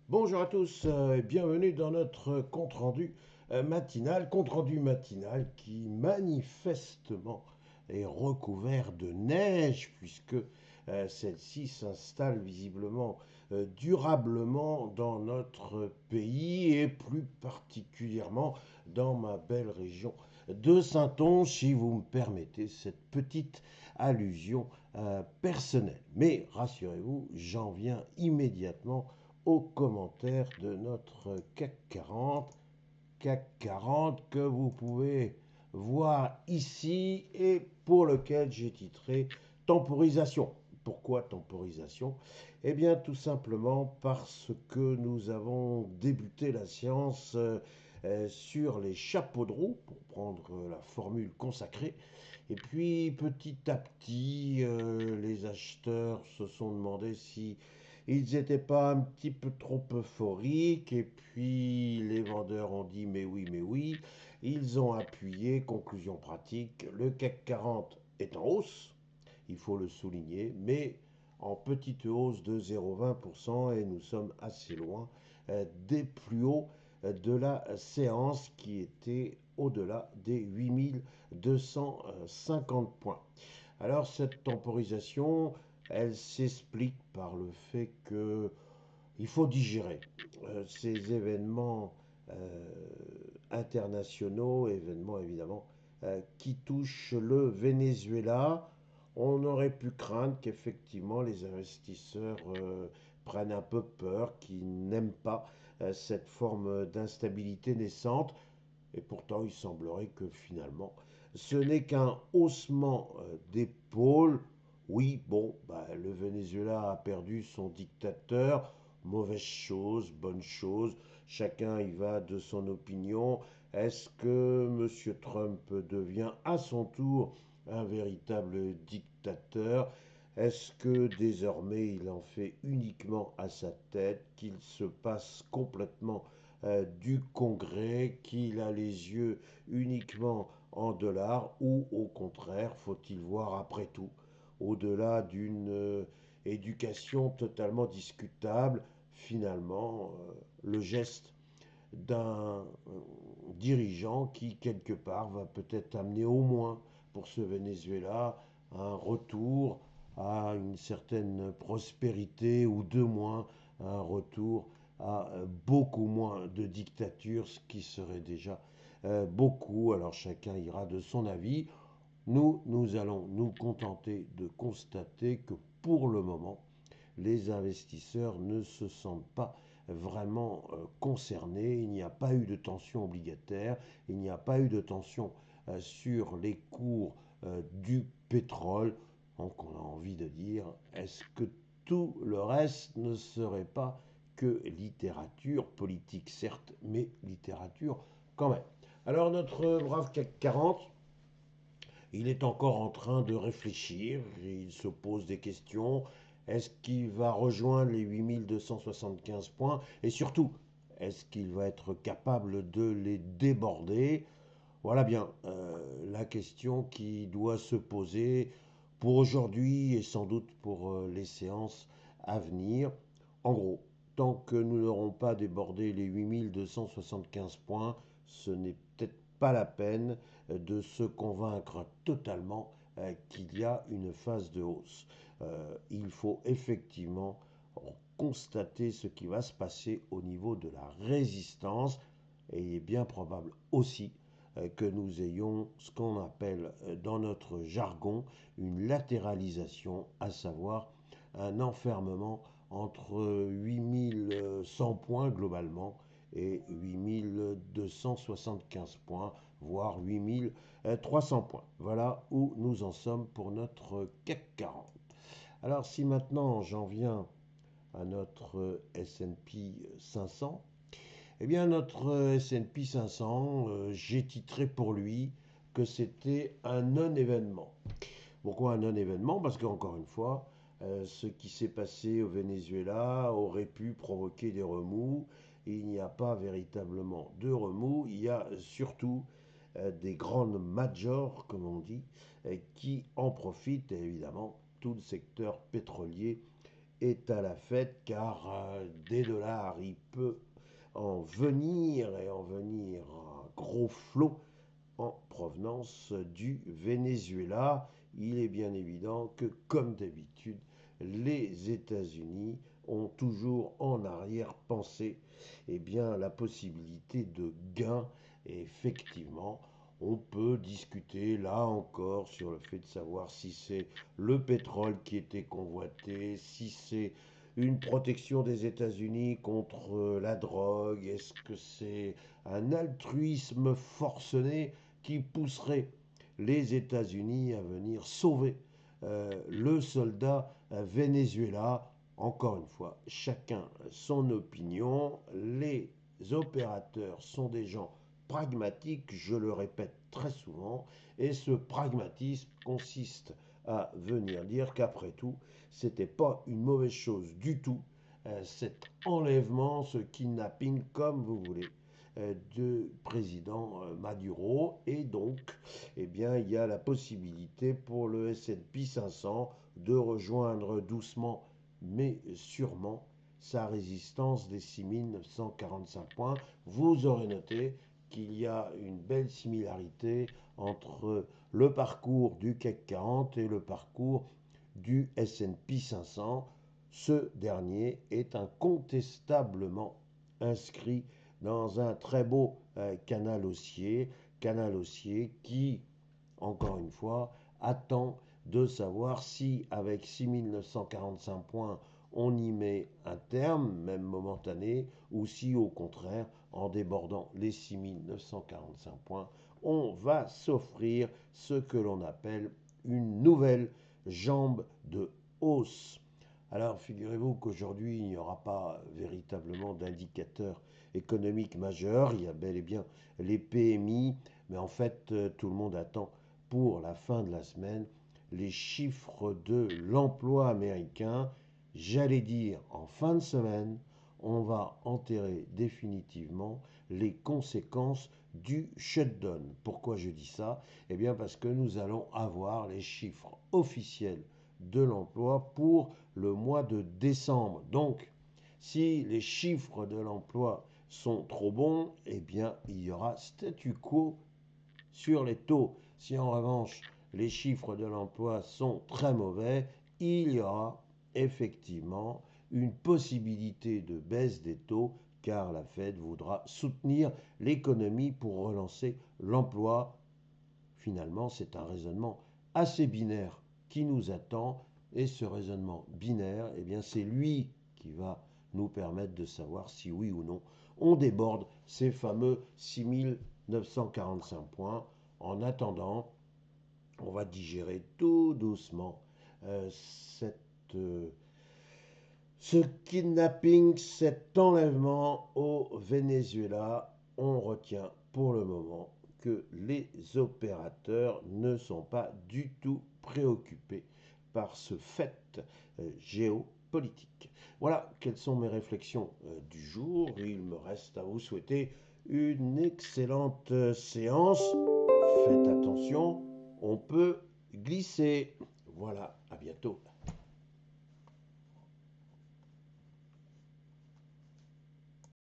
Bonjour à tous et bienvenue dans notre compte-rendu matinal qui manifestement est recouvert de neige puisque celle-ci s'installe visiblement durablement dans notre pays et plus particulièrement dans ma belle région de Saintonge, si vous me permettez cette petite allusion personnelle. Mais rassurez-vous, j'en viens immédiatement aux commentaires de notre CAC 40 que vous pouvez voir ici et pour lequel j'ai titré temporisation. Pourquoi temporisation? Eh bien tout simplement parce que nous avons débuté la séance sur les chapeaux de roue, pour prendre la formule consacrée. Et puis petit à petit, les acheteurs se sont demandé si ils n'étaient pas un petit peu trop euphoriques. Et puis les vendeurs ont dit mais oui, mais oui. Ils ont appuyé, conclusion pratique, le CAC 40 est en hausse, il faut le souligner, mais en petite hausse de 0,20% et nous sommes assez loin des plus hauts de la séance qui était au-delà des 8250 points. Alors cette temporisation, elle s'explique par le fait que il faut digérer ces événements euh, internationaux, événements évidemment, qui touchent le Venezuela. On aurait pu craindre qu'effectivement les investisseurs prennent un peu peur, qu'ils n'aiment pas cette forme d'instabilité naissante. Et pourtant, il semblerait que finalement, ce n'est qu'un haussement d'épaules. Oui, bon, bah, le Venezuela a perdu son dictateur. Mauvaise chose, bonne chose. Chacun y va de son opinion. Est-ce que M. Trump devient à son tour un véritable dictateur? Est-ce que désormais il en fait uniquement à sa tête, qu'il se passe complètement du Congrès, qu'il a les yeux uniquement en dollars, ou au contraire, faut-il voir après tout, au-delà d'une éducation totalement discutable, finalement, le geste d'un dirigeant qui, quelque part, va peut-être amener au moins pour ce Venezuela un retour à une certaine prospérité ou de moins un retour à beaucoup moins de dictature, ce qui serait déjà beaucoup. Alors chacun ira de son avis. Nous allons nous contenter de constater que pour le moment, les investisseurs ne se sentent pas vraiment concernés. Il n'y a pas eu de tension obligataire, il n'y a pas eu de tension sur les cours du pétrole. Donc on a envie de dire, est-ce que tout le reste ne serait pas que littérature politique, certes, mais littérature quand même. Alors notre brave CAC 40, il est encore en train de réfléchir, il se pose des questions. Est-ce qu'il va rejoindre les 8275 points? Et surtout, est-ce qu'il va être capable de les déborder? Voilà bien la question qui doit se poser pour aujourd'hui et sans doute pour les séances à venir. En gros, tant que nous n'aurons pas débordé les 8275 points, ce n'est peut-être pas la peine de se convaincre totalement qu'il y a une phase de hausse. Il faut effectivement constater ce qui va se passer au niveau de la résistance et il est bien probable aussi que nous ayons ce qu'on appelle dans notre jargon une latéralisation, à savoir un enfermement entre 8100 points globalement et 8275 points, voire 8300 points. Voilà où nous en sommes pour notre CAC 40. Alors si maintenant j'en viens à notre S&P 500, eh bien notre S&P 500, j'ai titré pour lui que c'était un non-événement. Pourquoi un non-événement? Parce qu'encore une fois, ce qui s'est passé au Venezuela aurait pu provoquer des remous. Il n'y a pas véritablement de remous, il y a surtout des grandes majors, comme on dit, qui en profitent. Et évidemment, tout le secteur pétrolier est à la fête car des dollars, il peut en venir et en venir un gros flot en provenance du Venezuela. Il est bien évident que, comme d'habitude, les États-Unis ont toujours en arrière-pensée la possibilité de gain. Et effectivement, on peut discuter là encore sur le fait de savoir si c'est le pétrole qui était convoité, si c'est une protection des États-Unis contre la drogue, est-ce que c'est un altruisme forcené qui pousserait les États-Unis à venir sauver le soldat Venezuela. Encore une fois, chacun son opinion. Les opérateurs sont des gens pragmatiques, je le répète très souvent, et ce pragmatisme consiste à venir dire qu'après tout, c'était pas une mauvaise chose du tout, cet enlèvement, ce kidnapping, comme vous voulez, de président Maduro. Et donc, il y a la possibilité pour le S&P 500 de rejoindre doucement mais sûrement sa résistance des 6 945 points. Vous aurez noté qu'il y a une belle similarité entre le parcours du CAC 40 et le parcours du S&P 500. Ce dernier est incontestablement inscrit dans un très beau canal haussier qui, encore une fois, attend de savoir si, avec 6 945 points, on y met un terme, même momentané, ou si, au contraire, en débordant les 6 945 points, on va s'offrir ce que l'on appelle une nouvelle jambe de hausse. Alors, figurez-vous qu'aujourd'hui, il n'y aura pas véritablement d'indicateur économique majeur. Il y a bel et bien les PMI, mais en fait, tout le monde attend pour la fin de la semaine les chiffres de l'emploi américain. J'allais dire, en fin de semaine, on va enterrer définitivement les conséquences du shutdown. Pourquoi je dis ça? Eh bien parce que nous allons avoir les chiffres officiels de l'emploi pour le mois de décembre. Donc, si les chiffres de l'emploi sont trop bons, eh bien, il y aura statu quo sur les taux. Si en revanche, les chiffres de l'emploi sont très mauvais, il y aura effectivement une possibilité de baisse des taux car la Fed voudra soutenir l'économie pour relancer l'emploi. Finalement, c'est un raisonnement assez binaire qui nous attend et ce raisonnement binaire, c'est lui qui va nous permettre de savoir si oui ou non on déborde ces fameux 6 945 points. En attendant, on va digérer tout doucement euh, ce kidnapping, cet enlèvement au Venezuela. On retient pour le moment que les opérateurs ne sont pas du tout préoccupés par ce fait géopolitique. Voilà quelles sont mes réflexions du jour. Il me reste à vous souhaiter une excellente séance. Faites attention, on peut glisser. Voilà, à bientôt.